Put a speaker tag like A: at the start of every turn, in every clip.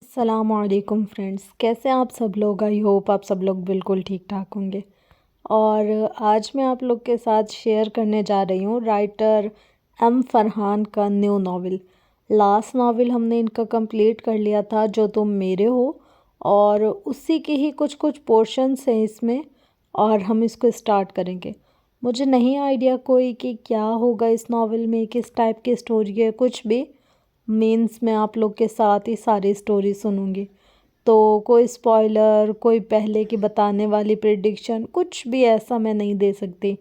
A: السلام علیکم فرینڈس، کیسے ہیں آپ سب لوگ؟ آئی ہوپ آپ سب لوگ بالکل ٹھیک ٹھاک ہوں گے۔ اور آج میں آپ لوگ کے ساتھ شیئر کرنے جا رہی ہوں رائٹر ایم فرحان کا نیو ناول۔ لاسٹ ناول ہم نے ان کا کمپلیٹ کر لیا تھا، جو تم میرے ہو، اور اسی کے ہی کچھ پورشنس ہیں اس میں، اور ہم اس کو اسٹارٹ کریں گے۔ مجھے نہیں آئیڈیا کوئی کہ کیا ہوگا اس ناول میں، کس ٹائپ کی اسٹوری ہے، کچھ بھی مینس میں آپ لوگ کے ساتھ ہی ساری اسٹوری سنوں گی، تو کوئی اسپوائلر، کوئی پہلے کی بتانے والی پریڈکشن، کچھ بھی ایسا میں نہیں دے سکتی۔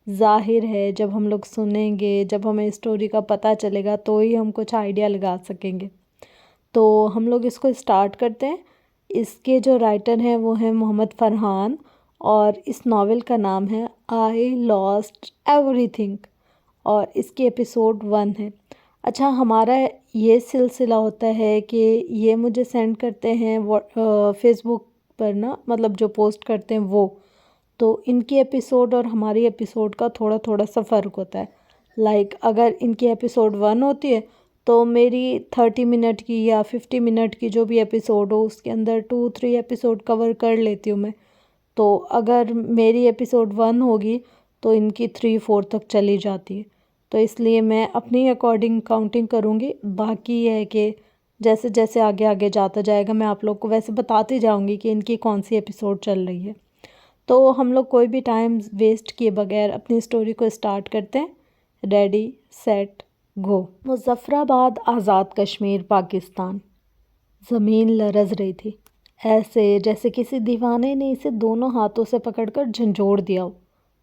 A: ظاہر ہے جب ہم لوگ سنیں گے، جب ہمیں اسٹوری کا پتہ چلے گا تو ہی ہم کچھ آئیڈیا لگا سکیں گے۔ تو ہم لوگ اس کو اسٹارٹ کرتے ہیں۔ اس کے جو رائٹر ہیں وہ ہیں محمد فرحان، اور اس ناول کا نام ہے آئی لاسٹ ایوری تھنگ، اور اس کی ایپیسوڈ 1 ہے۔ اچھا، ہمارا یہ سلسلہ ہوتا ہے کہ یہ مجھے سینڈ کرتے ہیں فیس بک پر نا، مطلب جو پوسٹ کرتے ہیں وہ، تو ان کی ایپیسوڈ اور ہماری ایپیسوڈ کا تھوڑا سا فرق ہوتا ہے۔ لائک اگر ان کی ایپیسوڈ 1 ہوتی ہے تو میری 30 منٹ کی یا 50 منٹ کی جو بھی ایپیسوڈ ہو، اس کے اندر 2-3 ایپیسوڈ کور کر لیتی ہوں میں۔ تو اگر میری ایپیسوڈ 1 ہوگی تو ان کی 3-4 تک چلی جاتی ہے، تو اس لیے میں اپنی اکارڈنگ کاؤنٹنگ کروں گی۔ باقی یہ ہے کہ جیسے جیسے آگے جاتا جائے گا میں آپ لوگ کو ویسے بتاتی جاؤں گی کہ ان کی کون سی ایپیسوڈ چل رہی ہے۔ تو ہم لوگ کوئی بھی ٹائم ویسٹ کیے بغیر اپنی اسٹوری کو اسٹارٹ کرتے ہیں۔ ریڈی سیٹ گو۔ مظفر آباد، آزاد کشمیر، پاکستان۔ زمین لرز رہی تھی، ایسے جیسے کسی دیوانے نے اسے دونوں ہاتھوں سے پکڑ کر جھنجھوڑ دیا ہو۔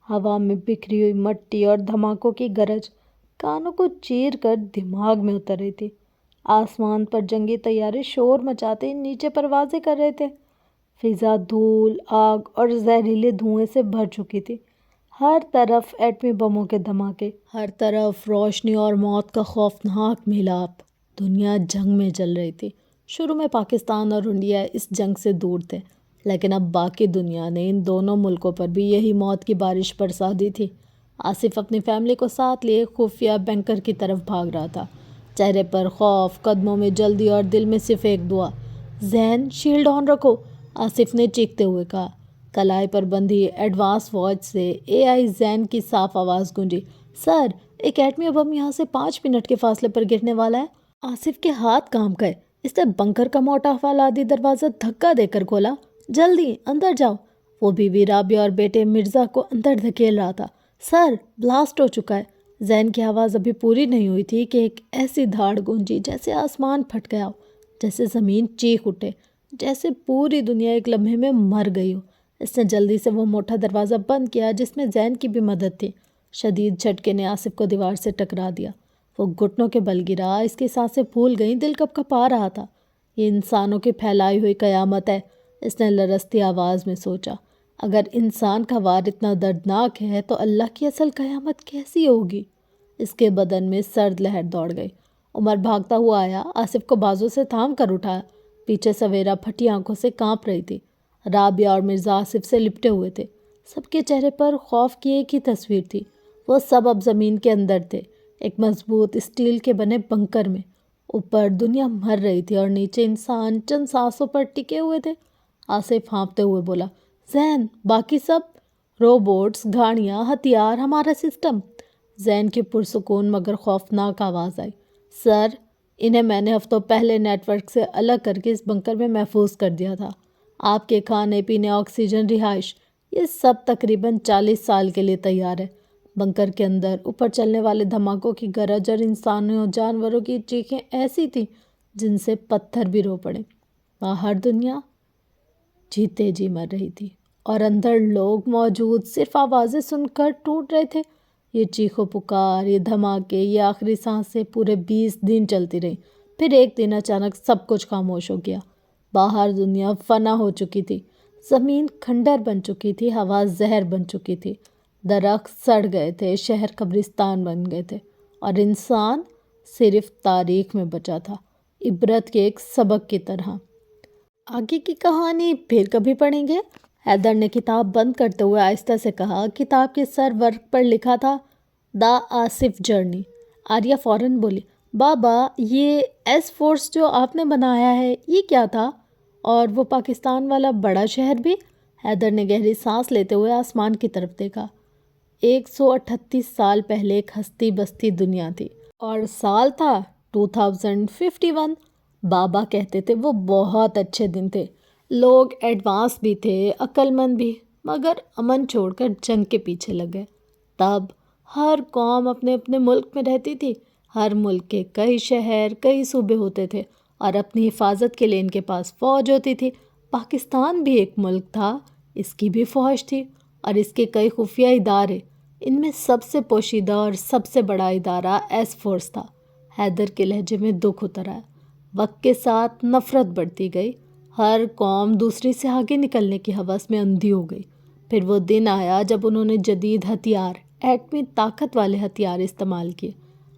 A: ہوا میں بکھری ہوئی مٹی اور دھماکوں کی گرج کانوں کو چیر کر دماغ میں اتر رہی تھی۔ آسمان پر جنگی طیارے شور مچاتے نیچے پروازیں کر رہے تھے۔ فضا دھول، آگ اور زہریلے دھوئیں سے بھر چکی تھی۔ ہر طرف ایٹمی بموں کے دھماکے، ہر طرف روشنی اور موت کا خوفناک میلاب۔ دنیا جنگ میں جل رہی تھی۔ شروع میں پاکستان اور انڈیا اس جنگ سے دور تھے، لیکن اب باقی دنیا نے ان دونوں ملکوں پر بھی یہی موت کی بارش برسا دی تھی۔ آصف اپنی فیملی کو ساتھ لیے خفیہ بنکر کی طرف بھاگ رہا تھا، چہرے پر خوف، قدموں میں جلدی اور دل میں صرف ایک دعا۔ زین، شیلڈ آن رکھو، آصف نے چیختے ہوئے کہا۔ کلائی پر بندھی ایڈوانس واچ سے اے آئی زین کی صاف آواز گونجی۔ سر، ایک ایٹمی بم یہاں سے 5 منٹ کے فاصلے پر گرنے والا ہے۔ آصف کے ہاتھ کانپ گئے۔ اس نے بنکر کا موٹا فولادی دروازہ دھکا دے کر کھولا۔ جلدی اندر جاؤ۔ وہ بیوی رابعہ اور بیٹے مرزا کو اندر دھکیل رہا تھا۔ سر، بلاسٹ ہو چکا ہے۔ زین کی آواز ابھی پوری نہیں ہوئی تھی کہ ایک ایسی دھاڑ گونجی جیسے آسمان پھٹ گیا ہو، جیسے زمین چیخ اٹھے، جیسے پوری دنیا ایک لمحے میں مر گئی ہو۔ اس نے جلدی سے وہ موٹا دروازہ بند کیا جس میں زین کی بھی مدد تھی۔ شدید جھٹکے نے آصف کو دیوار سے ٹکرا دیا۔ وہ گھٹنوں کے بل گرا، اس کی سانسیں پھول گئیں، دل کپ کپا رہا تھا۔ یہ انسانوں کی پھیلائی ہوئی قیامت ہے، اس نے لرزتی آواز میں سوچا۔ اگر انسان کا وار اتنا دردناک ہے تو اللہ کی اصل قیامت کیسی ہوگی؟ اس کے بدن میں سرد لہر دوڑ گئی۔ عمر بھاگتا ہوا آیا، آصف کو بازو سے تھام کر اٹھایا۔ پیچھے سویرا پھٹی آنکھوں سے کانپ رہی تھی۔ رابعہ اور مرزا آصف سے لپٹے ہوئے تھے۔ سب کے چہرے پر خوف کی ایک ہی تصویر تھی۔ وہ سب اب زمین کے اندر تھے، ایک مضبوط اسٹیل کے بنے بنکر میں۔ اوپر دنیا مر رہی تھی اور نیچے انسان چند سانسوں پر ٹکے ہوئے تھے۔ آصف ہانپتے ہوئے بولا، زین، باقی سب؟ روبوٹس، گاڑیاں، ہتھیار، ہمارا سسٹم؟ زین کی پرسکون مگر خوفناک آواز آئی، سر، انہیں میں نے ہفتوں پہلے نیٹ ورک سے الگ کر کے اس بنکر میں محفوظ کر دیا تھا۔ آپ کے کھانے پینے، آکسیجن، رہائش، یہ سب تقریباً 40 سال کے لیے تیار ہے۔ بنکر کے اندر اوپر چلنے والے دھماکوں کی گرج اور انسانوں اور جانوروں کی چیخیں ایسی تھیں جن سے پتھر بھی رو پڑے۔ باہر دنیا جیتے جی مر رہی تھی، اور اندر لوگ موجود صرف آوازیں سن کر ٹوٹ رہے تھے۔ یہ چیخ و پکار، یہ دھماکے، یہ آخری سانسیں پورے 20 دن چلتی رہیں۔ پھر ایک دن اچانک سب کچھ خاموش ہو گیا۔ باہر دنیا فنا ہو چکی تھی، زمین کھنڈر بن چکی تھی، ہوا زہر بن چکی تھی، درخت سڑ گئے تھے، شہر قبرستان بن گئے تھے، اور انسان صرف تاریخ میں بچا تھا، عبرت کے ایک سبق کی طرح۔ آگے کی کہانی پھر کبھی پڑھیں گے۔ حیدر نے کتاب بند کرتے ہوئے آہستہ سے کہا۔ کتاب کے سر ورق پر لکھا تھا، دا آصف جرنی۔ آریہ فوراً بولی، بابا یہ ایس فورس جو آپ نے بنایا ہے یہ کیا تھا؟ اور وہ پاکستان والا بڑا شہر بھی؟ حیدر نے گہری سانس لیتے ہوئے آسمان کی طرف دیکھا۔ 138 سال پہلے ایک ہستی بستی دنیا تھی، اور سال تھا 2051۔ بابا کہتے تھے وہ بہت اچھے دن تھے، لوگ ایڈوانس بھی تھے، عقل مند بھی، مگر امن چھوڑ کر جنگ کے پیچھے لگ گئے۔ تب ہر قوم اپنے اپنے ملک میں رہتی تھی، ہر ملک کے کئی شہر، کئی صوبے ہوتے تھے، اور اپنی حفاظت کے لیے ان کے پاس فوج ہوتی تھی۔ پاکستان بھی ایک ملک تھا، اس کی بھی فوج تھی، اور اس کے کئی خفیہ ادارے۔ ان میں سب سے پوشیدہ اور سب سے بڑا ادارہ ایس فورس تھا۔ حیدر کے لہجے میں دکھ اتر آیا۔ وقت کے ساتھ نفرت بڑھتی گئی، ہر قوم دوسری سے آگے نکلنے کی ہوس میں اندھی ہو گئی۔ پھر وہ دن آیا جب انہوں نے جدید ہتھیار، ایٹمی طاقت والے ہتھیار استعمال کیے۔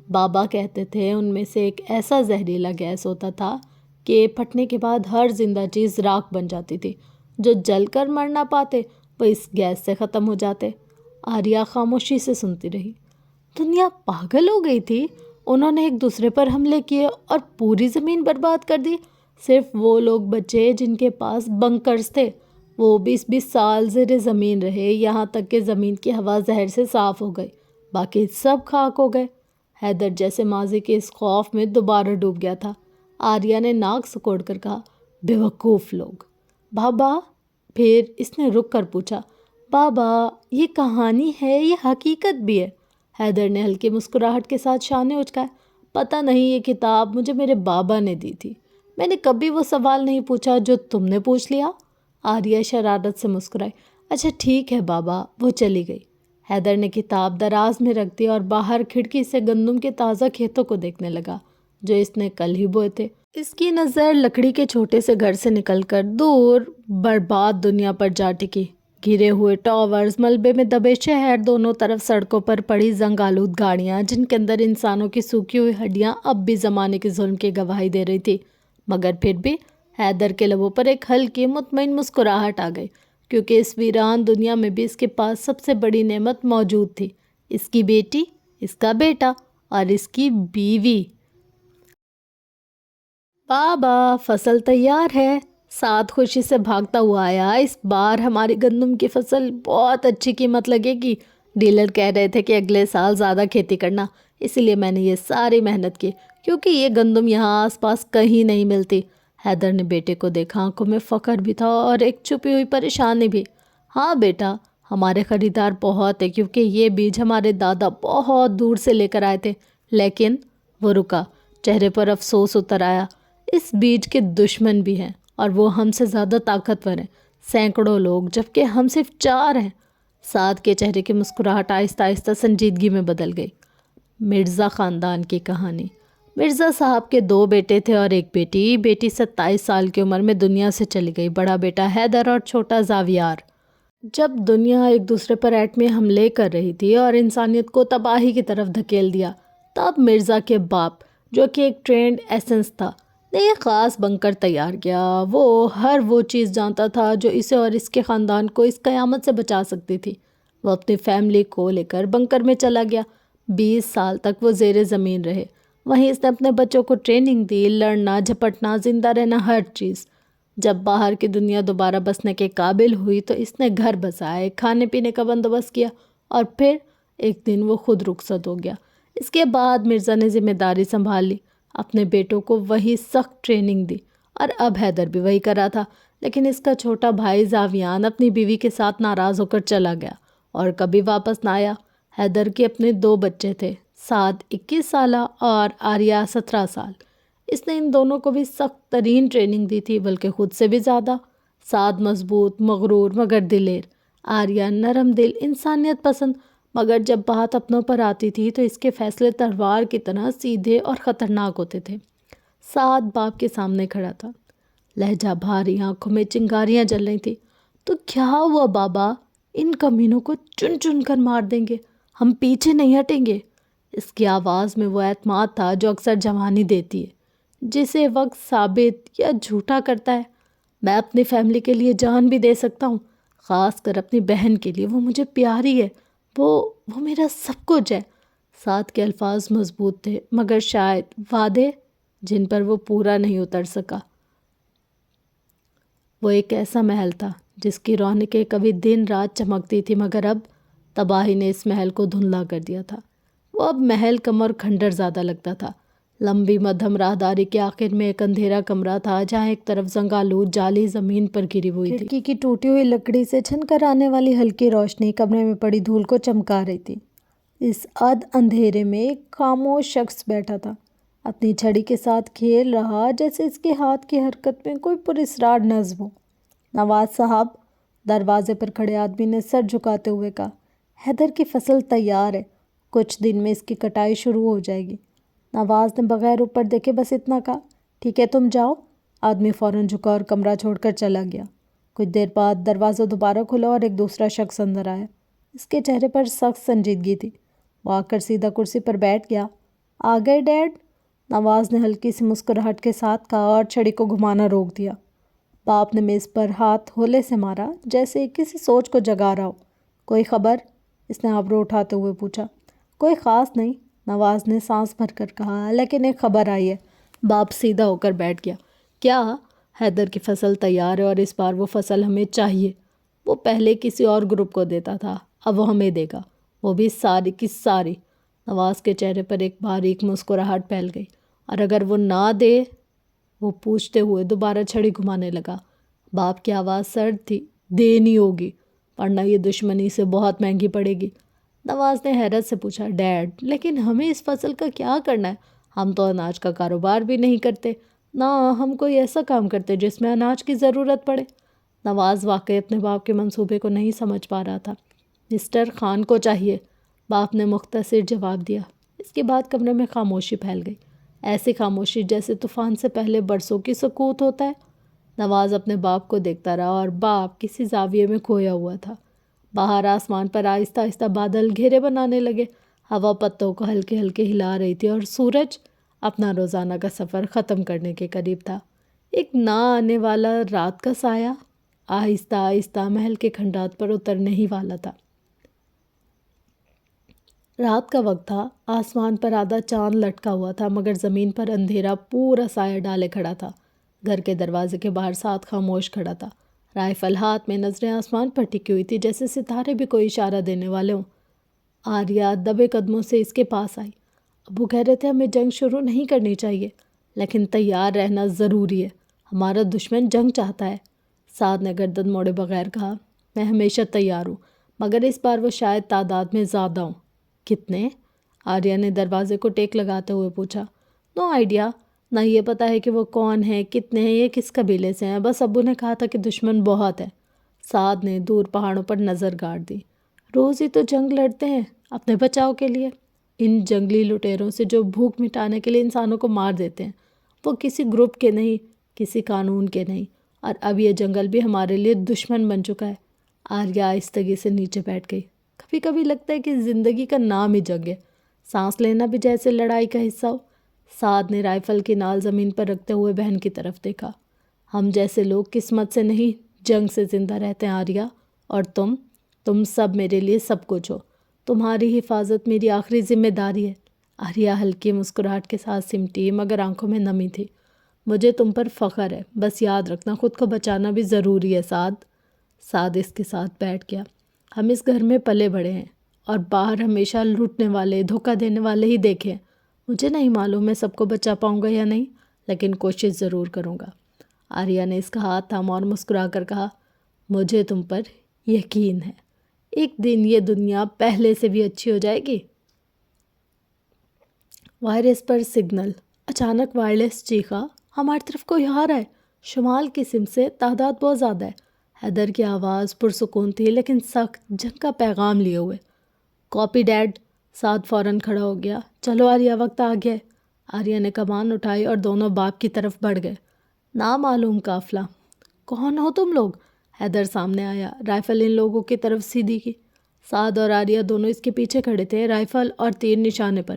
A: بابا کہتے تھے ان میں سے ایک ایسا زہریلا گیس ہوتا تھا کہ پھٹنے کے بعد ہر زندہ چیز راکھ بن جاتی تھی۔ جو جل کر مر نہ پاتے وہ اس گیس سے ختم ہو جاتے۔ آریہ خاموشی سے سنتی رہی۔ دنیا پاگل ہو گئی تھی؟ انہوں نے ایک دوسرے پر حملے کیے اور پوری زمین برباد کر دی۔ صرف وہ لوگ بچے جن کے پاس بنکرز تھے، وہ 20 سال زیر زمین رہے، یہاں تک کہ زمین کی ہوا زہر سے صاف ہو گئی، باقی سب خاک ہو گئے۔ حیدر جیسے ماضی کے اس خوف میں دوبارہ ڈوب گیا تھا۔ آریہ نے ناک سکوڑ کر کہا، بے وقوف لوگ۔ بابا، پھر اس نے رک کر پوچھا، بابا یہ کہانی ہے یہ حقیقت بھی ہے؟ حیدر نے ہلکی مسکراہٹ کے ساتھ شانے اچکائے۔ پتہ نہیں، یہ کتاب مجھے میرے بابا نے دی تھی، میں نے کبھی وہ سوال نہیں پوچھا جو تم نے پوچھ لیا۔ آریہ شرارت سے مسکرائی۔ اچھا ٹھیک ہے بابا۔ وہ چلی گئی۔ حیدر نے کتاب دراز میں رکھ دی اور باہر کھڑکی سے گندم کے تازہ کھیتوں کو دیکھنے لگا جو اس نے کل ہی بوئے تھے۔ اس کی نظر لکڑی کے چھوٹے سے گھر سے نکل کر دور برباد دنیا پر جا ٹکی۔ گرے ہوئے ٹاورز، ملبے میں دبے شہر، دونوں طرف سڑکوں پر پڑی زنگ آلود گاڑیاں جن کے اندر انسانوں کی سوکھی ہوئی ہڈیاں اب بھی زمانے کے ظلم کی گواہی دے رہی تھی۔ مگر پھر بھی حیدر کے لبوں پر ایک ہلکی مطمئن مسکراہٹ آ گئی، کیونکہ اس ویران دنیا میں بھی اس کے پاس سب سے بڑی نعمت موجود تھی، اس کی بیٹی، اس کا بیٹا اور اس کی بیوی۔ بابا فصل تیار ہے، ساتھ خوشی سے بھاگتا ہوا آیا۔ اس بار ہماری گندم کی فصل بہت اچھی قیمت لگے گی، ڈیلر کہہ رہے تھے کہ اگلے سال زیادہ کھیتی کرنا، اسی لیے میں نے یہ ساری محنت کی، کیونکہ یہ گندم یہاں آس پاس کہیں نہیں ملتی۔ حیدر نے بیٹے کو دیکھا، آنکھوں میں فخر بھی تھا اور ایک چھپی ہوئی پریشانی بھی۔ ہاں بیٹا، ہمارے خریدار بہت ہیں، کیونکہ یہ بیج ہمارے دادا بہت دور سے لے کر آئے تھے۔ لیکن وہ رکا، چہرے پر افسوس اتر آیا۔ اس بیج کے دشمن بھی ہیں اور وہ ہم سے زیادہ طاقتور ہیں، سینکڑوں لوگ، جبکہ ہم صرف 4 ہیں۔ سعد کے چہرے کی مسکراہٹ آہستہ آہستہ سنجیدگی میں بدل گئی۔ مرزا خاندان کی کہانی۔ مرزا صاحب کے 2 بیٹے تھے اور ایک بیٹی۔ بیٹی 27 سال کی عمر میں دنیا سے چلی گئی۔ بڑا بیٹا حیدر اور چھوٹا زاویار۔ جب دنیا ایک دوسرے پر ایٹمی حملے کر رہی تھی اور انسانیت کو تباہی کی طرف دھکیل دیا، تب مرزا کے باپ، جو کہ ایک ٹرینڈ ایسنس تھا، نے ایک خاص بنکر تیار کیا۔ وہ ہر وہ چیز جانتا تھا جو اسے اور اس کے خاندان کو اس قیامت سے بچا سکتی تھی۔ وہ اپنی فیملی کو لے کر بنکر میں چلا گیا۔ 20 سال تک وہ زیر زمین رہے۔ وہیں اس نے اپنے بچوں کو ٹریننگ دی، لڑنا، جھپٹنا، زندہ رہنا، ہر چیز۔ جب باہر کی دنیا دوبارہ بسنے کے قابل ہوئی تو اس نے گھر بسائے، کھانے پینے کا بندوبست کیا، اور پھر ایک دن وہ خود رخصت ہو گیا۔ اس کے بعد مرزا نے ذمہ داری سنبھال لی، اپنے بیٹوں کو وہی سخت ٹریننگ دی، اور اب حیدر بھی وہی کر رہا تھا۔ لیکن اس کا چھوٹا بھائی زاویان اپنی بیوی کے ساتھ ناراض ہو کر چلا گیا اور کبھی واپس نہ آیا۔ حیدر کے اپنے 2 بچے تھے، سعد 21 سالہ اور آریہ 17 سال۔ اس نے ان دونوں کو بھی سخت ترین ٹریننگ دی تھی، بلکہ خود سے بھی زیادہ۔ سعد مضبوط، مغرور مگر دلیر، آریہ نرم دل، انسانیت پسند، مگر جب بات اپنوں پر آتی تھی تو اس کے فیصلے تلوار کی طرح سیدھے اور خطرناک ہوتے تھے۔ سعد باپ کے سامنے کھڑا تھا، لہجہ بھاری، آنکھوں میں چنگاریاں جل رہی تھیں۔ تو کیا ہوا بابا؟ ان کمینوں کو چن چن کر مار دیں گے، ہم پیچھے نہیں ہٹیں گے۔ اس کی آواز میں وہ اعتماد تھا جو اکثر جوانی دیتی ہے، جسے وقت ثابت یا جھوٹا کرتا ہے۔ میں اپنی فیملی کے لیے جان بھی دے سکتا ہوں، خاص کر اپنی بہن کے لیے، وہ مجھے پیاری ہے، وہ میرا سب کچھ ہے۔ سعد کے الفاظ مضبوط تھے مگر شاید وعدے جن پر وہ پورا نہیں اتر سکا۔ وہ ایک ایسا محل تھا جس کی رونقیں کبھی دن رات چمکتی تھی مگر اب تباہی نے اس محل کو دھندلا کر دیا تھا۔ وہ اب محل کم اور کھنڈر زیادہ لگتا تھا۔ لمبی مدھم راہداری کے آخر میں ایک اندھیرا کمرہ تھا جہاں ایک طرف زنگالود جالی زمین پر گری ہوئی تھی۔ کھڑکی کی ٹوٹی ہوئی لکڑی سے چھن کر آنے والی ہلکی روشنی کمرے میں پڑی دھول کو چمکا رہی تھی۔ اس ادھ اندھیرے میں ایک خاموش شخص بیٹھا تھا، اپنی چھڑی کے ساتھ کھیل رہا جیسے اس کے ہاتھ کی حرکت میں کوئی پراسرار نظم ہو۔ نواز صاحب، دروازے پر کھڑے آدمی نے سر جھکاتے ہوئے کہا، حیدر کی فصل تیار ہے، کچھ دن میں اس کی کٹائی شروع ہو جائے گی۔ نواز نے بغیر اوپر دیکھے بس اتنا کہا، ٹھیک ہے تم جاؤ۔ آدمی فوراً جھکا اور کمرہ چھوڑ کر چلا گیا۔ کچھ دیر بعد دروازہ دوبارہ کھلا اور ایک دوسرا شخص اندر آیا۔ اس کے چہرے پر سخت سنجیدگی تھی۔ وہ آ کر سیدھا کرسی پر بیٹھ گیا۔ آ گئے ڈیڈ؟ نواز نے ہلکی سی مسکراہٹ کے ساتھ کہا اور چھڑی کو گھمانا روک دیا۔ باپ نے میز پر ہاتھ ہولے سے مارا جیسے کسی سوچ کو جگا رہا ہو۔ کوئی خبر؟ اس نے آبرو اٹھاتے ہوئے پوچھا۔ کوئی خاص نہیں، نواز نے سانس بھر کر کہا، لیکن ایک خبر آئی ہے۔ باپ سیدھا ہو کر بیٹھ گیا۔ کیا؟ حیدر کی فصل تیار ہے اور اس بار وہ فصل ہمیں چاہیے۔ وہ پہلے کسی اور گروپ کو دیتا تھا، اب وہ ہمیں دے گا، وہ بھی ساری کی ساری۔ نواز کے چہرے پر ایک باریک مسکراہٹ پھیل گئی۔ اور اگر وہ نہ دے؟ وہ پوچھتے ہوئے دوبارہ چھڑی گھمانے لگا۔ باپ کی آواز سرد تھی۔ دینی ہوگی، ورنہ یہ دشمنی سے بہت مہنگی پڑے گی۔ نواز نے حیرت سے پوچھا، ڈیڈ لیکن ہمیں اس فصل کا کیا کرنا ہے؟ ہم تو اناج کا کاروبار بھی نہیں کرتے، نہ ہم کوئی ایسا کام کرتے جس میں اناج کی ضرورت پڑے۔ نواز واقعی اپنے باپ کے منصوبے کو نہیں سمجھ پا رہا تھا۔ مسٹر خان کو چاہیے، باپ نے مختصر جواب دیا۔ اس کے بعد کمرے میں خاموشی پھیل گئی، ایسی خاموشی جیسے طوفان سے پہلے برسوں کی سکوت ہوتا ہے۔ نواز اپنے باپ کو دیکھتا رہا اور باپ کسی زاویے میں کھویا ہوا تھا۔ باہر آسمان پر آہستہ آہستہ بادل گھیرے بنانے لگے، ہوا پتوں کو ہلکے ہلکے ہلا رہی تھی اور سورج اپنا روزانہ کا سفر ختم کرنے کے قریب تھا۔ ایک نہ آنے والا رات کا سایہ آہستہ آہستہ محل کے کھنڈات پر اترنے ہی والا تھا۔ رات کا وقت تھا، آسمان پر آدھا چاند لٹکا ہوا تھا مگر زمین پر اندھیرا پورا سایہ ڈالے کھڑا تھا۔ گھر کے دروازے کے باہر ساتھ خاموش کھڑا تھا، رائفل ہاتھ میں، نظریں آسمان پر ٹکی ہوئی تھی جیسے ستارے بھی کوئی اشارہ دینے والے ہوں۔ آریہ دبے قدموں سے اس کے پاس آئی۔ ابو کہہ رہے تھے ہمیں جنگ شروع نہیں کرنی چاہیے، لیکن تیار رہنا ضروری ہے، ہمارا دشمن جنگ چاہتا ہے۔ سعد نے گردن موڑے بغیر کہا، میں ہمیشہ تیار ہوں، مگر اس بار وہ شاید تعداد میں زیادہ ہوں۔ کتنے؟ آریہ نے دروازے کو ٹیک لگاتے ہوئے پوچھا۔ نو آئیڈیا، نہ یہ پتہ ہے کہ وہ کون ہیں، کتنے ہیں، یہ کس قبیلے سے ہیں، بس ابو نے کہا تھا کہ دشمن بہت ہے۔ سعد نے دور پہاڑوں پر نظر گاڑ دی۔ روز ہی تو جنگ لڑتے ہیں اپنے بچاؤ کے لیے، ان جنگلی لٹیروں سے جو بھوک مٹانے کے لیے انسانوں کو مار دیتے ہیں۔ وہ کسی گروپ کے نہیں، کسی قانون کے نہیں، اور اب یہ جنگل بھی ہمارے لیے دشمن بن چکا ہے۔ آریہ آہستگی سے نیچے بیٹھ گئی۔ کبھی کبھی لگتا ہے کہ زندگی کا نام ہی جنگ ہے، سانس لینا بھی جیسے لڑائی کا حصہ ہو۔ سعد نے رائفل کی نال زمین پر رکھتے ہوئے بہن کی طرف دیکھا۔ ہم جیسے لوگ قسمت سے نہیں جنگ سے زندہ رہتے ہیں آریہ، اور تم سب میرے لیے سب کچھ ہو، تمہاری حفاظت میری آخری ذمہ داری ہے۔ آریہ ہلکی مسکراہٹ کے ساتھ سمٹی مگر آنکھوں میں نمی تھی۔ مجھے تم پر فخر ہے، بس یاد رکھنا خود کو بچانا بھی ضروری ہے سعد اس کے ساتھ بیٹھ گیا۔ ہم اس گھر میں پلے بڑے ہیں اور باہر ہمیشہ لوٹنے والے، دھوکہ دینے والے ہی دیکھے ہیں۔ مجھے نہیں معلوم میں سب کو بچا پاؤں گا یا نہیں، لیکن کوشش ضرور کروں گا۔ آریہ نے اس کا ہاتھ تھاما اور مسکرا کر کہا، مجھے تم پر یقین ہے، ایک دن یہ دنیا پہلے سے بھی اچھی ہو جائے گی۔ وائرس پر سگنل۔ اچانک وائرلیس چیخا، ہماری طرف کوئی آ رہا ہے، شمال کی سمت سے، تعداد بہت زیادہ ہے۔ حیدر کی آواز پرسکون تھی لیکن سخت، جنگ کا پیغام لیے ہوئے۔ Copy dead. سعد فوراً کھڑا ہو گیا۔ چلو آریہ، وقت آ گیا ہے۔ آریہ نے کمان اٹھائی اور دونوں باپ کی طرف بڑھ گئے۔ نامعلوم قافلہ۔ کون ہو تم لوگ؟ حیدر سامنے آیا، رائفل ان لوگوں کی طرف سیدھی کی۔ سعد اور آریہ دونوں اس کے پیچھے کھڑے تھے، رائفل اور تیر نشانے پر۔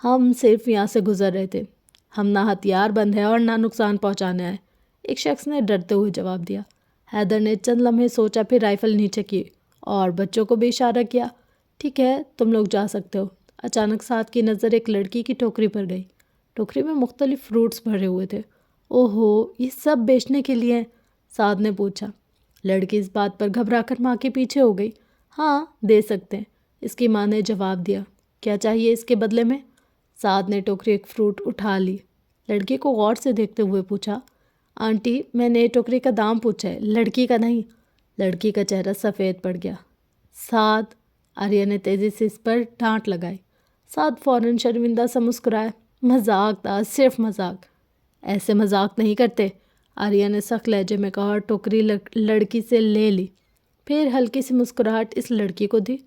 A: ہم صرف یہاں سے گزر رہے تھے، ہم نہ ہتھیار بند ہیں اور نہ نقصان پہنچانے آئے، ایک شخص نے ڈرتے ہوئے جواب دیا۔ حیدر نے چند لمحے سوچا، پھر رائفل نیچے کی اور بچوں کو بھی اشارہ کیا۔ ٹھیک ہے، تم لوگ جا سکتے ہو، اچانک سعد کی نظر ایک لڑکی کی ٹوکری پر گئی۔ ٹوکری میں مختلف فروٹس بھرے ہوئے تھے۔ اوہو، یہ سب بیچنے کے لیے ہیں؟ سعد نے پوچھا۔ لڑکی اس بات پر گھبرا کر ماں کے پیچھے ہو گئی۔ ہاں، دے سکتے ہیں، اس کی ماں نے جواب دیا۔ کیا چاہیے اس کے بدلے میں؟ سعد نے ٹوکری ایک فروٹ اٹھا لی۔ لڑکی کو غور سے دیکھتے ہوئے پوچھا، آنٹی میں نے ٹوکری کا دام پوچھا ہے، لڑکی کا نہیں۔ لڑکی کا چہرہ سفید پڑ گیا۔ سعد، آریہ نے تیزی سے اس پر ڈانٹ لگائی۔ سعد فوراً شرمندہ سا مسکرایا۔ مذاق تھا، صرف مذاق۔ ایسے مذاق نہیں کرتے، آریہ نے سخت لہجے میں کہا اور ٹوکری لڑکی سے لے لی۔ پھر ہلکی سی مسکراہٹ اس لڑکی کو دی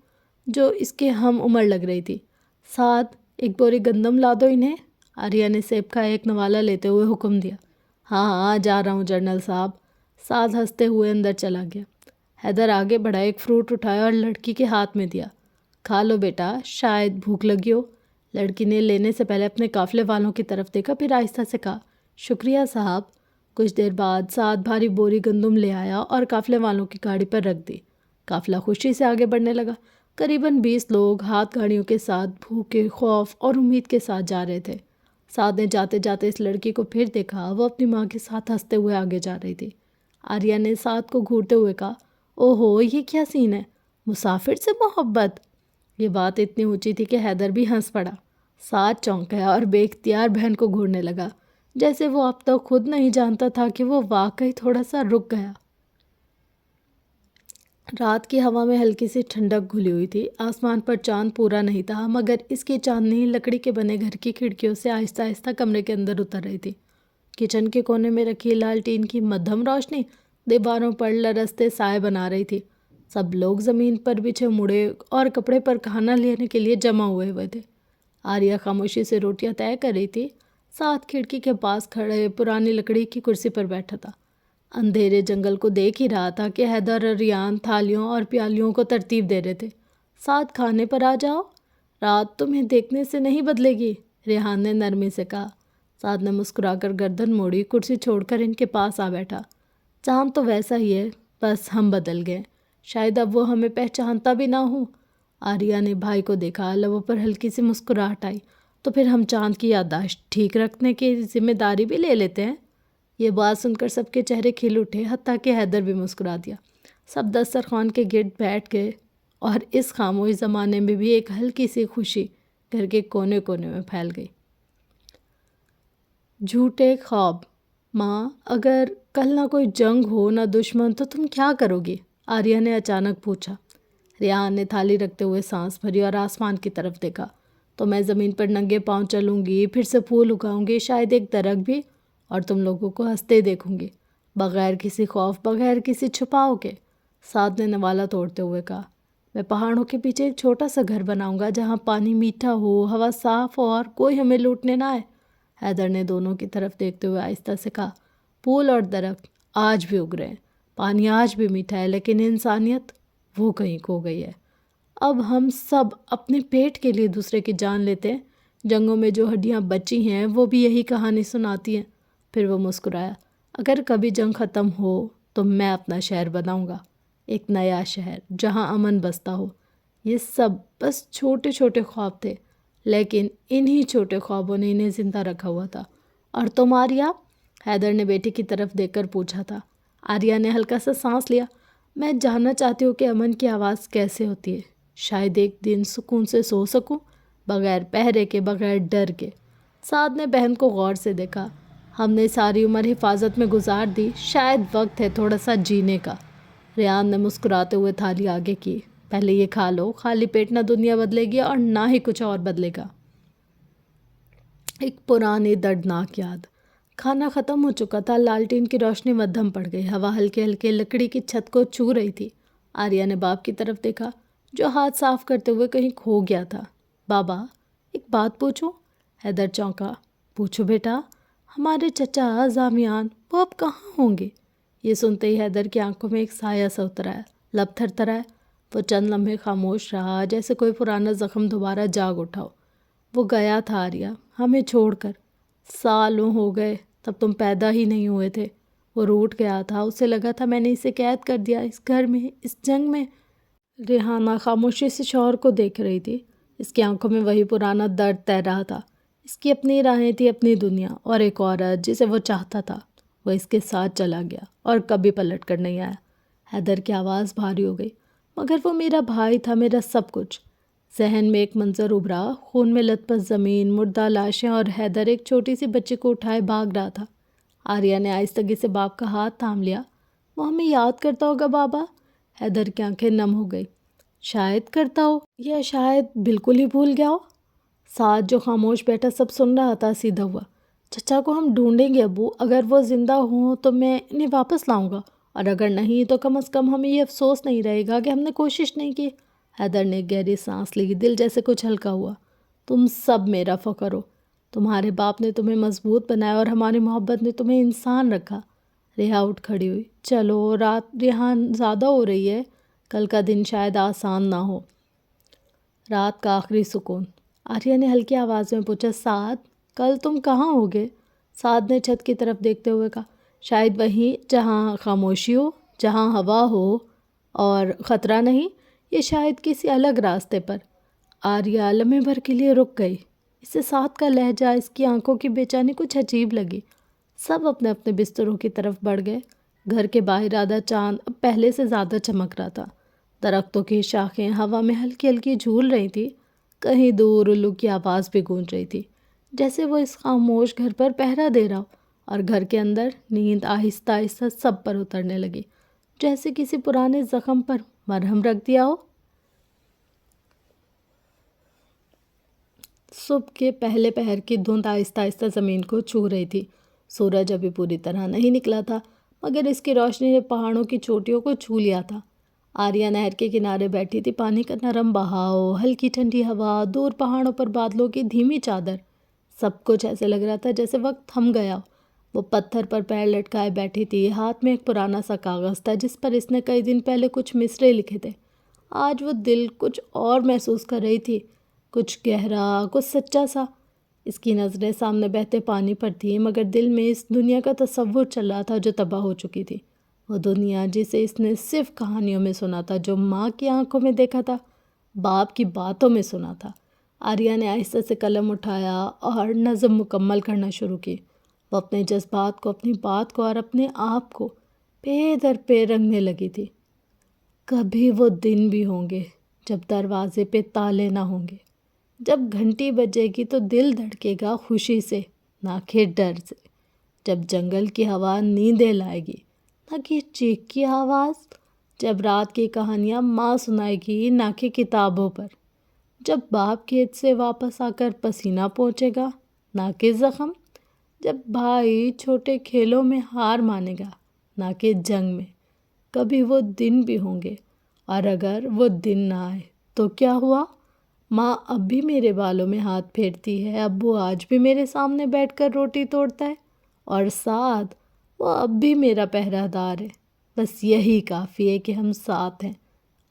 A: جو اس کے ہم عمر لگ رہی تھی۔ سعد، ایک بوری گندم لا دو انہیں، آریہ نے سیب کا ایک نوالا لیتے ہوئے حکم دیا۔ ہاں ہاں، جا رہا ہوں جنرل صاحب۔ سعد ہنستے ہوئے اندر چلا گیا۔ حیدر آگے بڑھا، ایک فروٹ اٹھایا اور لڑکی کے ہاتھ میں دیا۔ کھا لو بیٹا، شاید بھوک لگی ہو۔ لڑکی نے لینے سے پہلے اپنے قافلے والوں کی طرف دیکھا، پھر آہستہ سے کہا، شکریہ صاحب۔ کچھ دیر بعد سعد بھاری بوری گندم لے آیا اور قافلے والوں کی گاڑی پر رکھ دی۔ قافلہ خوشی سے آگے بڑھنے لگا۔ قریباً 20 لوگ ہاتھ گاڑیوں کے ساتھ بھوکے، خوف اور امید کے ساتھ جا رہے تھے۔ سعد نے جاتے جاتے اس لڑکی کو پھر دیکھا، وہ اپنی ماں کے ساتھ ہنستے ہوئے آگے جا رہی تھی۔ آریہ نے سعد کو گھورتے ہوئے کہا، اوہو، یہ کیا سین ہے؟ مسافر سے محبت؟ یہ بات اتنی اونچی تھی کہ حیدر بھی ہنس پڑا۔ سعد چونک گیا اور بے اختیار بہن کو گھورنے لگا، جیسے وہ اب تک خود نہیں جانتا تھا کہ وہ واقعی تھوڑا سا رک گیا۔ رات کی ہوا میں ہلکی سی ٹھنڈک گھلی ہوئی تھی۔ آسمان پر چاند پورا نہیں تھا، مگر اس کی چاندنی لکڑی کے بنے گھر کی کھڑکیوں سے آہستہ آہستہ کمرے کے اندر اتر رہی تھی۔ کچن کے کونے میں رکھی لالٹین کی مدھم روشنی دیواروں پر لرزتے سائے بنا رہی تھی۔ سب لوگ زمین پر بچھے مڑے اور کپڑے پر کھانا لینے کے لیے جمع ہوئے تھے۔ آریہ خاموشی سے روٹیاں طے کر رہی تھی۔ ساتھ کھڑکی کے پاس کھڑے پرانی لکڑی کی کرسی پر بیٹھا تھا، اندھیرے جنگل کو دیکھ ہی رہا تھا کہ حیدر اور ریان تھالیوں اور پیالیوں کو ترتیب دے رہے تھے۔ ساتھ کھانے پر آ جاؤ، رات تمہیں دیکھنے سے نہیں بدلے گی، ریحان نے نرمی سے کہا۔ سعد نے مسکرا کر گردن موڑی، کرسی چھوڑ کر ان کے پاس آ بیٹھا۔ چاند تو ویسا ہی ہے، بس ہم بدل گئے، شاید اب وہ ہمیں پہچانتا بھی نہ ہو۔ آریہ نے بھائی کو دیکھا، لبوں پر ہلکی سی مسکراہٹ آئی۔ تو پھر ہم چاند کی یادداشت ٹھیک رکھنے کی ذمہ داری بھی لے لیتے ہیں۔ یہ بات سن کر سب کے چہرے کھل اٹھے، حتیٰ کہ حیدر بھی مسکرا دیا۔ سب دسترخوان کے گرد بیٹھ گئے اور اس خاموش زمانے میں بھی ایک ہلکی سی خوشی گھر کے کونے کونے میں پھیل گئی۔ جھوٹے خواب۔ ماں، اگر کل نہ کوئی جنگ ہو نہ دشمن تو تم کیا کرو گی؟ آریہ نے اچانک پوچھا۔ ریان نے تھالی رکھتے ہوئے سانس بھری اور آسمان کی طرف دیکھا۔ تو میں زمین پر ننگے پاؤں چلوں گی، پھر سے پھول اگاؤں گی، شاید ایک درخت بھی، اور تم لوگوں کو ہنستے دیکھوں گی، بغیر کسی خوف، بغیر کسی چھپاؤ کے۔ سعد نے نوالا توڑتے ہوئے کہا، میں پہاڑوں کے پیچھے ایک چھوٹا سا گھر بناؤں گا جہاں پانی میٹھا ہو، ہوا صاف ہو اور کوئی ہمیں لوٹنے نہ آئے۔ حیدر نے دونوں کی طرف دیکھتے ہوئے آہستہ سے کہا، پھول اور درخت آج بھی اگ رہے ہیں، پانی آج بھی میٹھا ہے، لیکن انسانیت وہ کہیں کھو گئی ہے۔ اب ہم سب اپنے پیٹ کے لیے دوسرے کی جان لیتے ہیں۔ جنگوں میں جو ہڈیاں بچی ہیں وہ بھی یہی کہانی سناتی ہیں۔ پھر وہ مسکرایا۔ اگر کبھی جنگ ختم ہو تو میں اپنا شہر بناؤں گا، ایک نیا شہر جہاں امن بستا ہو۔ یہ سب بس چھوٹے چھوٹے خواب تھے، لیکن انہی چھوٹے خوابوں نے انہیں زندہ رکھا ہوا تھا۔ اور تم آریہ؟ حیدر نے بیٹی کی طرف دیکھ کر پوچھا تھا۔ آریہ نے ہلکا سا سانس لیا۔ میں جاننا چاہتی ہوں کہ امن کی آواز کیسے ہوتی ہے، شاید ایک دن سکون سے سو سکوں، بغیر پہرے کے، بغیر ڈر کے۔ سعد نے بہن کو غور سے دیکھا۔ ہم نے ساری عمر حفاظت میں گزار دی، شاید وقت ہے تھوڑا سا جینے کا۔ ریان نے مسکراتے ہوئے تھالی آگے کی۔ پہلے یہ کھا لو، خالی پیٹ نہ دنیا بدلے گی اور نہ ہی کچھ اور بدلے گا۔ ایک پرانی دردناک یاد۔ کھانا ختم ہو چکا تھا، لالٹین کی روشنی مدھم پڑ گئی، ہوا ہلکے ہلکے لکڑی کی چھت کو چھو رہی تھی۔ آریہ نے باپ کی طرف دیکھا جو ہاتھ صاف کرتے ہوئے کہیں کھو گیا تھا۔ بابا، ایک بات پوچھوں؟ حیدر چونکا۔ پوچھو بیٹا۔ ہمارے چچا زامیان، وہ اب کہاں ہوں گے؟ یہ سنتے ہی حیدر کی آنکھوں میں ایک سایہ سا اتر آیا، لب تھر تھرایا۔ وہ چند لمحے خاموش رہا، جیسے کوئی پرانا زخم دوبارہ جاگ اٹھا ہو۔ وہ گیا تھا آریہ، ہمیں چھوڑ کر، سالوں ہو گئے، تب تم پیدا ہی نہیں ہوئے تھے۔ وہ روٹھ گیا تھا، اسے لگا تھا میں نے اسے قید کر دیا، اس گھر میں، اس جنگ میں۔ ریحانہ خاموشی سے شوہر کو دیکھ رہی تھی۔ اس کی آنکھوں میں وہی پرانا درد تیر رہا تھا۔ اس کی اپنی راہیں تھی، اپنی دنیا، اور ایک عورت جسے وہ چاہتا تھا وہ اس کے ساتھ چلا گیا اور کبھی پلٹ کر نہیں آیا۔ حیدر کی آواز بھاری ہو گئی، مگر وہ میرا بھائی تھا، میرا سب کچھ۔ ذہن میں ایک منظر ابھرا، خون میں لت پت زمین، مردہ لاشیں، اور حیدر ایک چھوٹی سی بچی کو اٹھائے بھاگ رہا تھا۔ آریہ نے آہستگی سے باپ کا ہاتھ تھام لیا۔ وہ ہمیں یاد کرتا ہوگا بابا؟ حیدر کی آنکھیں نم ہو گئی۔ شاید کرتا ہو، یا شاید بالکل ہی بھول گیا ہو۔ ساتھ جو خاموش بیٹھا سب سن رہا تھا سیدھا ہوا۔ چچا کو ہم ڈھونڈیں گے ابو، اگر وہ زندہ ہوں تو میں انہیں واپس لاؤں گا، اور اگر نہیں تو کم از کم ہمیں یہ افسوس نہیں رہے گا کہ ہم نے کوشش نہیں کی۔ حیدر نے گہری سانس لی، دل جیسے کچھ ہلکا ہوا۔ تم سب میرا فخر ہو، تمہارے باپ نے تمہیں مضبوط بنایا اور ہماری محبت نے تمہیں انسان رکھا۔ ریحا اٹھ کھڑی ہوئی۔ چلو، رات ریحا زیادہ ہو رہی ہے، کل کا دن شاید آسان نہ ہو۔ رات کا آخری سکون۔ آریہ نے ہلکی آواز میں پوچھا، سعد کل تم کہاں ہوگے؟ سعد نے چھت کی طرف دیکھتے ہوئے کہا، شاید وہیں جہاں خاموشی ہو، جہاں ہوا ہو اور خطرہ نہیں، یا شاید کسی الگ راستے پر۔ آریہ لمحے بھر کے لیے رک گئی۔ اسے سعد کا لہجہ، اس کی آنکھوں کی بے چینی کچھ عجیب لگی۔ سب اپنے اپنے بستروں کی طرف بڑھ گئے۔ گھر کے باہر آدھا چاند اب پہلے سے زیادہ چمک رہا تھا۔ درختوں کی شاخیں ہوا میں ہلکی ہلکی جھول رہی تھی۔ کہیں دور الو کی آواز بھی گونج رہی تھی، جیسے وہ اس خاموش گھر پر پہرا دے رہا ہو، اور گھر کے اندر نیند آہستہ آہستہ سب پر اترنے لگی، جیسے کسی پرانے زخم پر مرہم رکھ دیا ہو۔ صبح کے پہلے پہر کی دھند آہستہ آہستہ زمین کو چھو رہی تھی۔ سورج ابھی پوری طرح نہیں نکلا تھا، مگر اس کی روشنی نے پہاڑوں کی چوٹیوں کو چھو لیا تھا۔ آریہ نہر کے کنارے بیٹھی تھی، پانی کا نرم بہاؤ، ہلکی ٹھنڈی ہوا، دور پہاڑوں پر بادلوں کی دھیمی چادر، سب کچھ ایسے لگ رہا تھا جیسے وقت تھم گیا۔ وہ پتھر پر پیر لٹکائے بیٹھی تھی، ہاتھ میں ایک پرانا سا کاغذ تھا جس پر اس نے کئی دن پہلے کچھ مصرعے لکھے تھے۔ آج وہ دل کچھ اور محسوس کر رہی تھی، کچھ گہرا، کچھ سچا سا۔ اس کی نظریں سامنے بہتے پانی پر تھیں، مگر دل میں اس دنیا کا تصور چل رہا تھا جو تباہ ہو چکی تھی۔ وہ دنیا جسے اس نے صرف کہانیوں میں سنا تھا، جو ماں کی آنکھوں میں دیکھا تھا، باپ کی باتوں میں سنا تھا۔ آریہ نے آہستہ سے قلم اٹھایا اور نظم مکمل کرنا شروع کی۔ وہ اپنے جذبات کو، اپنی بات کو اور اپنے آپ کو پے در پے رنگنے لگی تھی۔ کبھی وہ دن بھی ہوں گے جب دروازے پہ تالے نہ ہوں گے، جب گھنٹی بجے گی تو دل دھڑکے گا خوشی سے نہ کہ ڈر سے، جب جنگل کی ہوا نیندیں لائے گی نہ کہ چیخ کی آواز، جب رات کی کہانیاں ماں سنائے گی نہ کہ کتابوں پر، جب باپ کھیت سے واپس آ کر پسینہ پہنچے گا نہ کہ زخم، جب بھائی چھوٹے کھیلوں میں ہار مانے گا نہ کہ جنگ میں۔ کبھی وہ دن بھی ہوں گے، اور اگر وہ دن نہ آئے تو کیا ہوا؟ ماں اب بھی میرے بالوں میں ہاتھ پھیرتی ہے، ابو آج بھی میرے سامنے بیٹھ کر روٹی توڑتا ہے، اور سعد وہ اب بھی میرا پہرہ دار ہے۔ بس یہی کافی ہے کہ ہم ساتھ ہیں،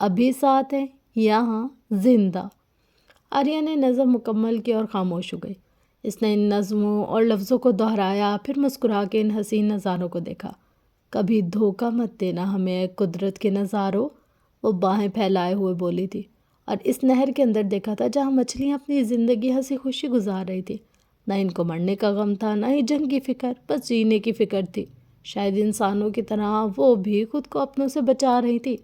A: ابھی ساتھ ہیں، یہاں زندہ۔ آریہ نے نظم مکمل کی اور خاموش ہو گئی۔ اس نے ان نظموں اور لفظوں کو دہرایا، پھر مسکرا کے ان حسین نظاروں کو دیکھا۔ کبھی دھوکہ مت دینا ہمیں قدرت کے نظاروں، وہ باہیں پھیلائے ہوئے بولی تھی، اور اس نہر کے اندر دیکھا تھا جہاں مچھلیاں اپنی زندگی ہنسی خوشی گزار رہی تھی۔ نہ ان کو مرنے کا غم تھا، نہ ہی جنگ کی فکر، بس جینے کی فکر تھی۔ شاید انسانوں کی طرح وہ بھی خود کو اپنوں سے بچا رہی تھی۔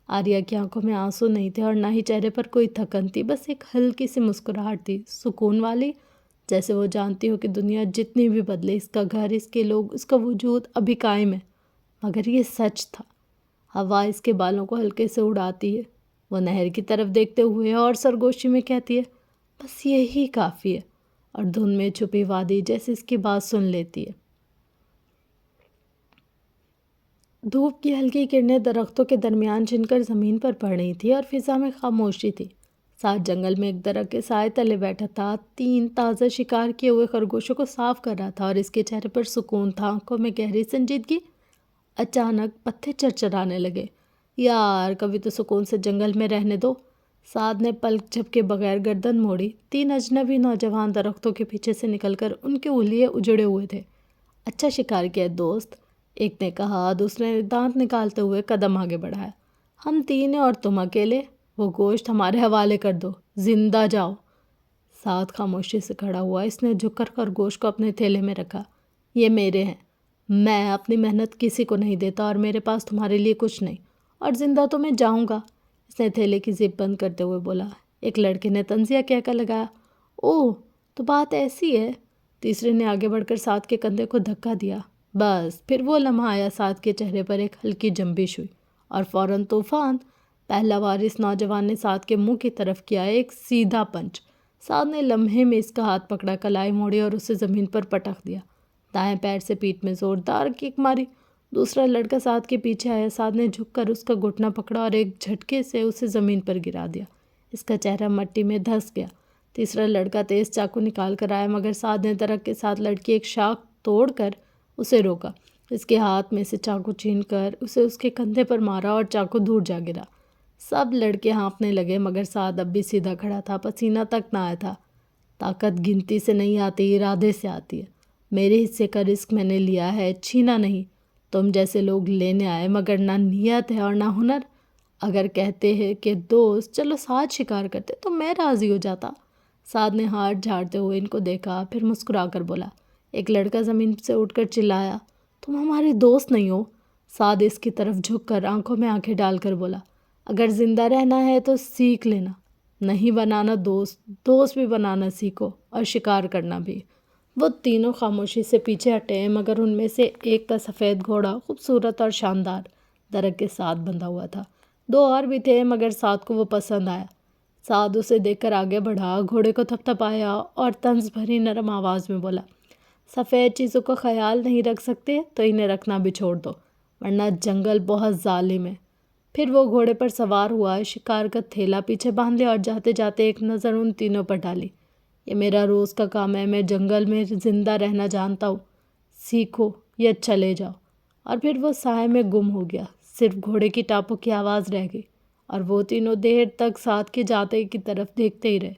A: آریہ کی آنکھوں میں آنسو نہیں تھے اور نہ ہی چہرے پر کوئی تھکن تھی، بس ایک ہلکی سی مسکراہٹ تھی، سکون والی، جیسے وہ جانتی ہو کہ دنیا جتنی بھی بدلے، اس کا گھر، اس کے لوگ، اس کا وجود ابھی قائم ہے۔ مگر یہ سچ تھا۔ ہوا اس کے بالوں کو ہلکے سے اڑاتی ہے، وہ نہر کی طرف دیکھتے ہوئے اور سرگوشی میں کہتی ہے، بس یہی کافی ہے، اور دھند میں چھپی وادی جیسے اس کی بات سن لیتی ہے۔ دھوپ کی ہلکی کرنیں درختوں کے درمیان جن کر زمین پر پڑ رہی تھی، اور فضا میں خاموشی تھی۔ ساتھ جنگل میں ایک درخت کے سائے تلے بیٹھا تھا، 3 تازہ شکار کیے ہوئے خرگوشوں کو صاف کر رہا تھا، اور اس کے چہرے پر سکون تھا، آنکھوں میں گہری سنجیدگی۔ اچانک پتے چرچرانے لگے۔ یار کبھی تو سکون سے جنگل میں رہنے دو۔ سعد نے پلک جھپکے بغیر گردن موڑی۔ 3 اجنبی نوجوان درختوں کے پیچھے سے نکل کر ان کے اولیا اجڑے ہوئے تھے۔ اچھا شکار کیا دوست، ایک نے کہا، دوسرے نے دانت نکالتے ہوئے قدم آگے بڑھایا۔ ہم 3 ہیں اور تم اکیلے، وہ گوشت ہمارے حوالے کر دو، زندہ جاؤ۔ سعد خاموشی سے کھڑا ہوا، اس نے جھک کر خرگوش کو اپنے تھیلے میں رکھا۔ یہ میرے ہیں، میں اپنی محنت کسی کو نہیں دیتا اور میرے پاس تمہارے لیے کچھ نہیں، اور زندہ تو میں جاؤں گا۔ اس نے تھیلے کی زپ بند کرتے ہوئے بولا۔ ایک لڑکے نے طنزیہ کہہ کر لگایا، اوہ تو بات ایسی ہے۔ تیسرے نے آگے بڑھ کر سعد کے کندھے کو دھکا دیا۔ بس پھر وہ لمحہ آیا، سعد کے چہرے پر ایک ہلکی جنبش ہوئی اور فوراً طوفان۔ پہلا بار اس نوجوان نے سعد کے منہ کی طرف کیا ایک سیدھا پنچ۔ سعد نے لمحے میں اس کا ہاتھ پکڑا، کلائی موڑی اور اسے زمین پر پٹک دیا۔ دائیں پیر سے پیٹھ میں زوردار کک ماری۔ دوسرا لڑکا سعد کے پیچھے آیا، سعد نے جھک کر اس کا گھٹنا پکڑا اور ایک جھٹکے سے اسے زمین پر گرا دیا۔ اس کا چہرہ مٹی میں دھس گیا۔ تیسرا لڑکا تیز چاقو نکال کر آیا، مگر سعد نے درخت کے ساتھ لڑکی ایک شاخ توڑ کر اسے روکا۔ اس کے ہاتھ میں سے چاقو چھین کر اسے اس کے کندھے پر مارا اور چاقو دور جا گرا۔ سب لڑکے ہانپنے لگے، مگر سعد اب بھی سیدھا کھڑا تھا، پسینہ تک نہ آیا تھا۔ طاقت گنتی سے نہیں آتی، ارادے سے آتی ہے۔ میرے حصے کا رزق میں نے لیا ہے، چھینا نہیں۔ تم جیسے لوگ لینے آئے، مگر نہ نیت ہے اور نہ ہنر۔ اگر کہتے ہیں کہ دوست چلو ساتھ شکار کرتے تو میں راضی ہو جاتا۔ سعد نے ہاتھ جھاڑتے ہوئے ان کو دیکھا، پھر مسکرا کر بولا۔ ایک لڑکا زمین سے اٹھ کر چلایا، تم ہمارے دوست نہیں ہو۔ سعد اس کی طرف جھک کر آنکھوں میں آنکھیں ڈال کر بولا، اگر زندہ رہنا ہے تو سیکھ لینا، نہیں بنانا دوست، دوست بھی بنانا سیکھو اور شکار کرنا بھی۔ وہ تینوں خاموشی سے پیچھے ہٹے، مگر ان میں سے ایک کا سفید گھوڑا خوبصورت اور شاندار درخت کے ساتھ بندھا ہوا تھا۔ دو اور بھی تھے، مگر سعد کو وہ پسند آیا۔ سعد اسے دیکھ کر آگے بڑھا، گھوڑے کو تھپتھپایا اور طنز بھری نرم آواز میں بولا، سفید چیزوں کا خیال نہیں رکھ سکتے تو انہیں رکھنا بھی چھوڑ دو، ورنہ جنگل بہت ظالم ہے۔ پھر وہ گھوڑے پر سوار ہوا، شکار کا تھیلا پیچھے باندھ لیا اور جاتے جاتے ایک نظر ان تینوں پر ڈالی۔ یہ میرا روز کا کام ہے، میں جنگل میں زندہ رہنا جانتا ہوں، سیکھو یا چلے جاؤ۔ اور پھر وہ سائے میں گم ہو گیا، صرف گھوڑے کی ٹاپوں کی آواز رہ گئی، اور وہ تینوں دیر تک سعد کے جاتے کی طرف دیکھتے ہی رہے،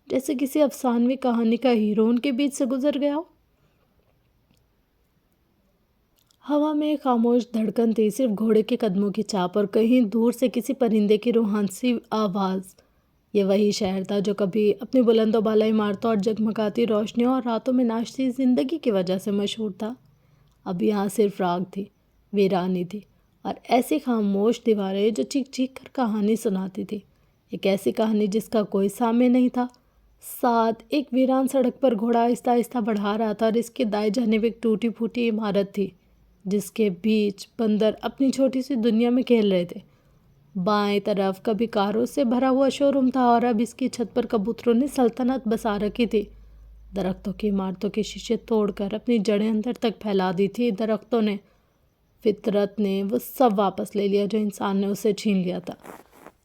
A: جیسے کسی افسانوی کہانی کا ہیرو ان کے بیچ سے گزر گیا ہو۔ ہوا میں ایک خاموش دھڑکن تھی، صرف گھوڑے کے قدموں کی چاپ اور کہیں دور سے کسی پرندے کی روحانی آواز۔ یہ وہی شہر تھا جو کبھی اپنی بلند و بالا عمارتوں اور جگمگاتی روشنیوں اور راتوں میں ناشتی زندگی کی وجہ سے مشہور تھا۔ اب یہاں صرف راگ تھی، ویرانی تھی، اور ایسی خاموش دیواریں جو چیخ چیخ کر کہانی سناتی تھی، ایک ایسی کہانی جس کا کوئی سامع نہیں تھا۔ سعد ایک ویران سڑک پر گھوڑا آہستہ آہستہ بڑھا رہا تھا، اور اس کے دائیں جانب ایک ٹوٹی پھوٹی عمارت تھی جس کے بیچ بندر اپنی چھوٹی سی دنیا میں کھیل رہے تھے۔ بائیں طرف کبھی کاروں سے بھرا ہوا شو روم تھا، اور اب اس کی چھت پر کبوتروں نے سلطنت بسا رکھی تھی۔ درختوں کی عمارتوں کے شیشے توڑ کر اپنی جڑیں اندر تک پھیلا دی تھی درختوں نے۔ فطرت نے وہ سب واپس لے لیا جو انسان نے اسے چھین لیا تھا۔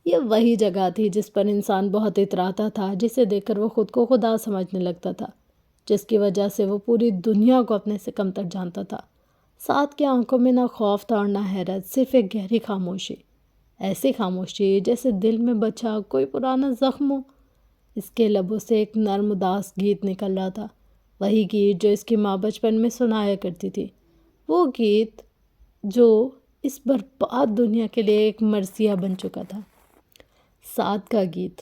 A: یہ وہی جگہ تھی جس پر انسان بہت اتراتا تھا، جسے دیکھ کر وہ خود کو خدا سمجھنے لگتا تھا، جس کی وجہ سے وہ پوری دنیا کو اپنے سے کمتر جانتا تھا۔ سعد کی آنکھوں میں نہ خوف تھا اور نہ حیرت، صرف ایک گہری خاموشی، ایسی خاموشی جیسے دل میں بچا کوئی پرانا زخم ہو۔ اس کے لبوں سے ایک نرم اداس گیت نکل رہا تھا، وہی گیت جو اس کی ماں بچپن میں سنایا کرتی تھی، وہ گیت جو اس برباد دنیا کے لیے ایک مرثیہ بن چکا تھا۔ سعد کا گیت۔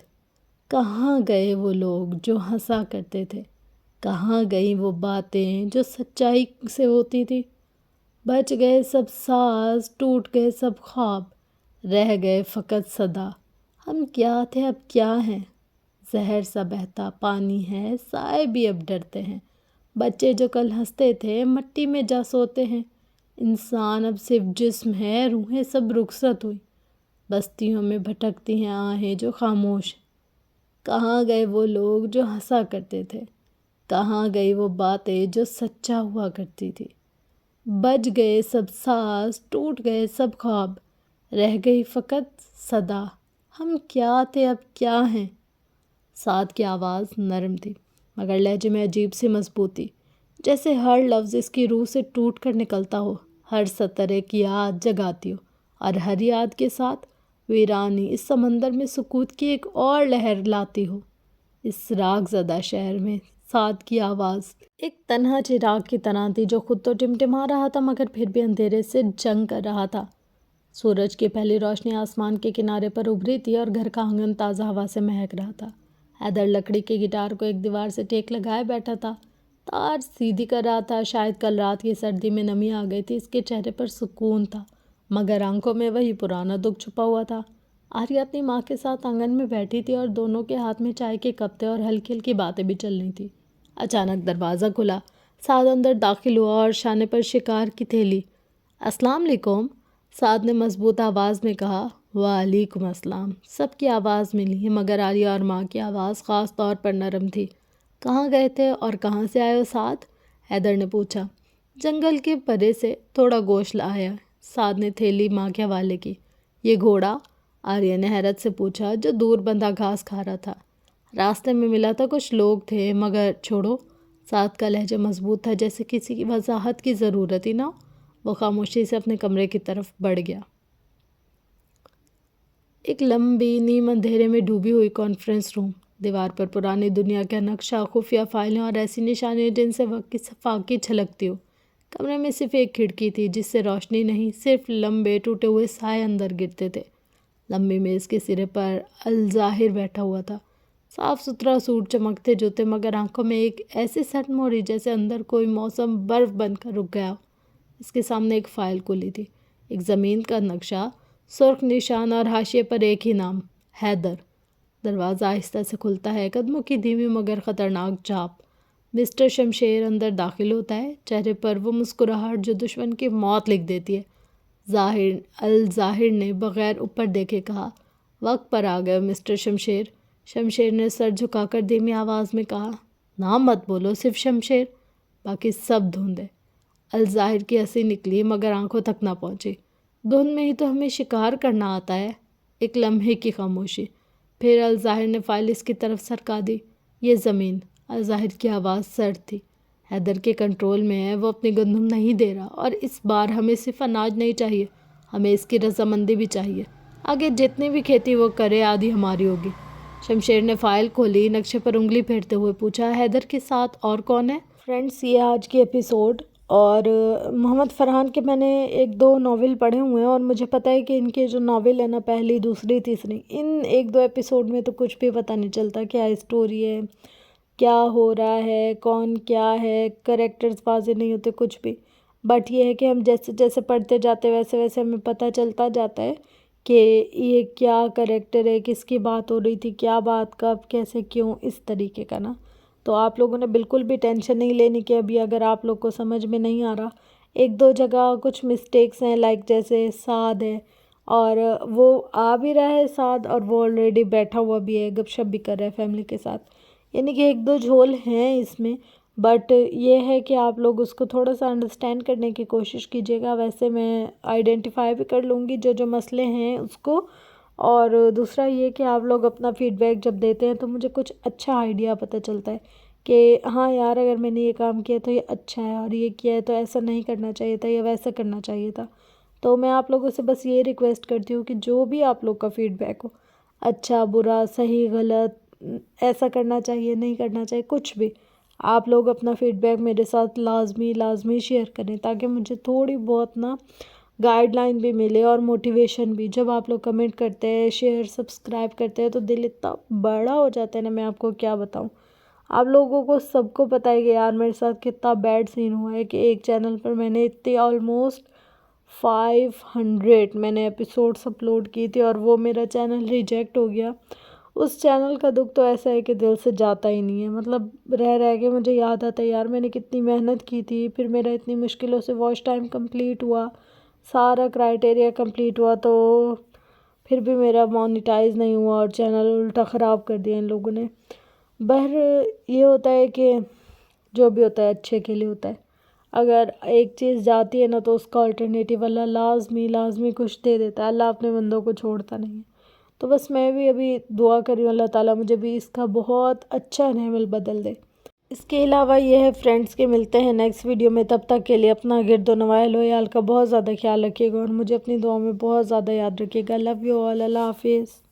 A: کہاں گئے وہ لوگ جو ہنسا کرتے تھے، کہاں گئیں وہ باتیں جو سچائی سے ہوتی تھی، بچ گئے سب ساز، ٹوٹ گئے سب خواب، رہ گئے فقط صدا، ہم کیا تھے اب کیا ہیں، زہر سا بہتا پانی ہے، سائے بھی اب ڈرتے ہیں، بچے جو کل ہنستے تھے مٹی میں جا سوتے ہیں، انسان اب صرف جسم ہے، روحیں سب رخصت ہوئی، بستیوں میں بھٹکتی ہیں آہیں جو خاموش ہیں۔ کہاں گئے وہ لوگ جو ہنسا کرتے تھے، کہاں گئی وہ باتیں جو سچا ہوا کرتی تھی، بج گئے سب ساز، ٹوٹ گئے سب خواب، رہ گئی فقط صدا، ہم کیا تھے اب کیا ہیں۔ سعد کی آواز نرم تھی، مگر لہجے میں عجیب سی مضبوطی، جیسے ہر لفظ اس کی روح سے ٹوٹ کر نکلتا ہو، ہر سطر ایک یاد جگاتی ہو، اور ہر یاد کے ساتھ ویرانی اس سمندر میں سکوت کی ایک اور لہر لاتی ہو۔ اس راگ زدہ شہر میں سعد کی آواز ایک تنہا چراغ کی طرح تھی جو خود تو ٹمٹما رہا تھا مگر پھر بھی اندھیرے سے جنگ کر رہا تھا۔ سورج کی پہلی روشنی آسمان کے کنارے پر ابھری تھی اور گھر کا آنگن تازہ ہوا سے مہک رہا تھا۔ حیدر لکڑی کے گٹار کو ایک دیوار سے ٹیک لگائے بیٹھا تھا، تار سیدھی کر رہا تھا۔ شاید کل رات کی سردی میں نمی آ گئی تھی، اس کے چہرے پر سکون تھا، مگر آنکھوں میں وہی پرانا دکھ چھپا ہوا تھا۔ آریہ اپنی ماں کے ساتھ آنگن میں بیٹھی تھی اور دونوں کے ہاتھ میں چائے کے کپ تھے اور ہلکی ہلکی باتیں بھی چل رہی تھی۔ اچانک دروازہ کھلا، سعد اندر داخل ہوا اور شانے پر شکار کی تھیلی۔ السلام علیکم، سعد نے مضبوط آواز میں کہا۔ وعلیکم السلام۔ سب کی آواز ملی، مگر آریہ اور ماں کی آواز خاص طور پر نرم تھی۔ کہاں گئے تھے اور کہاں سے آئے ہو سعد؟ حیدر نے پوچھا۔ جنگل کے پرے سے تھوڑا گوشت لایا، سعد نے تھیلی ماں کے حوالے کی۔ یہ گھوڑا؟ آریہ نے حیرت سے پوچھا، جو دور بندھا گھاس کھا رہا تھا۔ راستے میں ملا تھا، کچھ لوگ تھے، مگر چھوڑو۔ سعد کا لہجہ مضبوط تھا، جیسے کسی کی وضاحت کی ضرورت ہی نہ ہو۔ وہ خاموشی سے اپنے کمرے کی طرف بڑھ گیا۔ ایک لمبی نیم اندھیرے میں ڈوبی ہوئی کانفرنس روم، دیوار پر پرانی دنیا کا نقشہ، خفیہ فائلیں اور ایسی نشانیاں جن سے وقت کی فاقی چھلکتی ہو۔ کمرے میں صرف ایک کھڑکی تھی جس سے روشنی نہیں، صرف لمبے ٹوٹے ہوئے سائے اندر گرتے تھے۔ لمبی میز کے سرے پر الظاہر بیٹھا ہوا تھا، صاف ستھرا سوٹ، چمکتے جوتے، مگر آنکھوں میں ایک ایسی سٹ موڑی جیسے اندر کوئی موسم برف بن کر رک گیا ہو۔ اس کے سامنے ایک فائل کھلی تھی، ایک زمین کا نقشہ، سرخ نشان اور حاشیے پر ایک ہی نام، حیدر۔ دروازہ آہستہ سے کھلتا ہے، قدموں کی دھیمی مگر خطرناک جھاپ۔ مسٹر شمشیر اندر داخل ہوتا ہے، چہرے پر وہ مسکراہٹ جو دشمن کی موت لکھ دیتی ہے۔ الظاہر نے بغیر اوپر دیکھے کہا، وقت پر آ گئے مسٹر شمشیر۔ شمشیر نے سر جھکا کر دھیمی آواز میں کہا، نام مت بولو، صرف شمشیر، باقی سب دھندے۔ الظاہر کی ہنسی نکلی مگر آنکھوں تک نہ پہنچی۔ دھند میں ہی تو ہمیں شکار کرنا آتا ہے۔ ایک لمحے کی خاموشی، پھر الظاہر نے فائل اس کی طرف سرکا دی۔ یہ زمین، الظاہر کی آواز سرد تھی، حیدر کے کنٹرول میں ہے، وہ اپنی گندم نہیں دے رہا، اور اس بار ہمیں صرف اناج نہیں چاہیے، ہمیں اس کی رضامندی بھی چاہیے۔ آگے جتنی بھی کھیتی وہ کرے، آدھی ہماری ہوگی۔ شمشیر نے فائل کھولی، نقشے پر انگلی پھیرتے ہوئے پوچھا، حیدر کے ساتھ اور کون ہے؟ فرینڈس، یہ آج کی ایپیسوڈ، اور محمد فرحان کے میں نے ایک دو ناول پڑھے ہوئے ہیں، اور مجھے پتہ ہے کہ ان کے جو ناول ہے نا، پہلی، دوسری، تیسری، ان ایک دو ایپیسوڈ میں تو کچھ بھی پتہ نہیں چلتا کیا اسٹوری ہے، کیا ہو رہا ہے، کون کیا ہے، کریکٹرز واضح نہیں ہوتے، کچھ بھی۔ بٹ یہ ہے کہ ہم جیسے جیسے پڑھتے جاتے ویسے ویسے ہمیں پتہ چلتا جاتا ہے کہ یہ کیا کریکٹر ہے، کس کی بات ہو رہی تھی، کیا بات، کب، کیسے، کیوں، اس طریقے کا نا۔ تو آپ لوگوں نے بالکل بھی ٹینشن نہیں لینی کہ ابھی اگر آپ لوگ کو سمجھ میں نہیں آ رہا، ایک دو جگہ کچھ مسٹیکس ہیں، لائک جیسے سعد ہے، اور وہ آ بھی رہا ہے سعد، اور وہ آلریڈی بیٹھا ہوا بھی ہے، گپ شپ بھی کر رہا ہے فیملی کے ساتھ، یعنی کہ ایک دو جھول ہیں اس میں۔ بٹ یہ ہے کہ آپ لوگ اس کو تھوڑا سا انڈرسٹینڈ کرنے کی کوشش کیجیے گا، ویسے میں آئیڈینٹیفائی بھی کر لوں گی جو جو مسئلے ہیں اس کو۔ اور دوسرا یہ کہ آپ لوگ اپنا فیڈ بیک جب دیتے ہیں تو مجھے کچھ اچھا آئیڈیا پتہ چلتا ہے کہ ہاں یار، اگر میں نے یہ کام کیا تو یہ اچھا ہے، اور یہ کیا ہے تو ایسا نہیں کرنا چاہیے تھا یا ویسا کرنا چاہیے تھا۔ تو میں آپ لوگوں سے بس یہ ریکویسٹ کرتی ہوں کہ جو بھی آپ لوگ کا فیڈ بیک ہو، اچھا برا، صحیح غلط، ایسا کرنا چاہیے نہیں کرنا چاہیے، کچھ بھی، آپ لوگ اپنا فیڈ بیک میرے ساتھ لازمی شیئر کریں، تاکہ مجھے تھوڑی بہت نا گائیڈ لائن بھی ملے اور موٹیویشن بھی۔ جب آپ لوگ کمنٹ کرتے ہیں، شیئر، سبسکرائب کرتے ہیں تو دل اتنا بڑا ہو جاتا ہے نا، میں آپ کو کیا بتاؤں۔ آپ لوگوں کو سب کو پتہ ہے کہ یار میرے ساتھ کتنا بیڈ سین ہوا ہے کہ ایک چینل پر میں نے اتنی آلموسٹ 500 میں نے ایپیسوڈس اپلوڈ کی تھی، اور وہ میرا چینل ریجیکٹ ہو گیا۔ اس چینل کا دکھ تو ایسا ہے کہ دل سے جاتا ہی نہیں ہے، مطلب رہ کے مجھے یاد آتا ہے یار میں نے کتنی محنت کی تھی، پھر میرا اتنی مشکلوں سے واچ ٹائم کمپلیٹ ہوا، سارا کرائٹیریا کمپلیٹ ہوا، تو پھر بھی میرا مونیٹائز نہیں ہوا اور چینل الٹا خراب کر دیا ان لوگوں نے۔ یہ ہوتا ہے کہ جو بھی ہوتا ہے اچھے کے لیے ہوتا ہے، اگر ایک چیز جاتی ہے نا تو اس کا الٹرنیٹیو اللہ لازمی کچھ دے دیتا ہے، اللہ اپنے بندوں کو چھوڑتا نہیں ہے۔ تو بس میں بھی ابھی دعا کر رہی ہوں اللہ تعالیٰ مجھے بھی اس کا بہت اچھا نعمل بدل دے۔ اس کے علاوہ یہ ہے فرینڈس کے ملتے ہیں نیکسٹ ویڈیو میں، تب تک کے لیے اپنا گرد و نواح لویال کا بہت زیادہ خیال رکھیے گا، اور مجھے اپنی دعاؤں میں بہت زیادہ یاد رکھیے گا۔ لو یو آل، اللہ حافظ۔